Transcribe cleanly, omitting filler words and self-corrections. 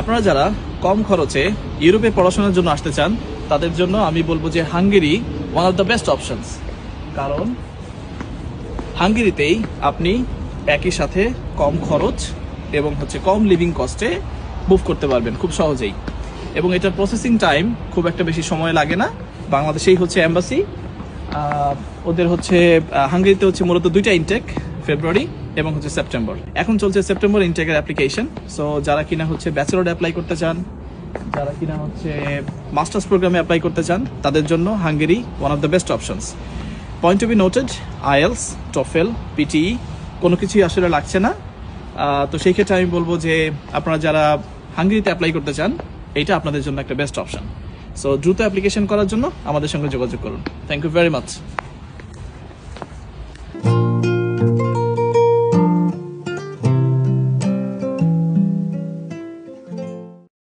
আপনারা যারা কম খরচে ইউরোপে পড়াশোনার জন্য আসতে চান তাদের জন্য আমি বলবো যে Hungary one of the best options. কারণ হাঙ্গেরিতেই আপনি একই সাথে কম খরচ এবং কম লিভিং কস্টে মুভ করতে পারবেন খুব সহজেই, এবং এটার প্রসেসিং টাইম খুব একটা বেশি সময় লাগে না। বাংলাদেশেই এম্বাসি, ওদের হাঙ্গেরিতে মূলত দুইটা ইনটেক, ফেব্রুয়ারি এবং সেপ্টেম্বর। এখন চলছে সেপ্টেম্বর ইনটেকের অ্যাপ্লিকেশন। সো যারা কিনা ব্যাচেলর অ্যাপ্লাই করতে চান, যারা কিনা মাস্টার্স প্রোগ্রামে অ্যাপ্লাই করতে চান, তাদের জন্য Hungary one of the best options. Point to be noted, IELTS, TOEFL, PTE কোনো কিছুই আসলে লাগছে না। তো সেই ক্ষেত্রে আমি বলবো যে আপনারা যারা হাঙ্গেরিতে অ্যাপ্লাই করতে চান, এইটা আপনাদের জন্য একটা বেস্ট অপশন। সো দ্রুত অ্যাপ্লিকেশন করার জন্য আমাদের সঙ্গে যোগাযোগ করুন। Thank you very much.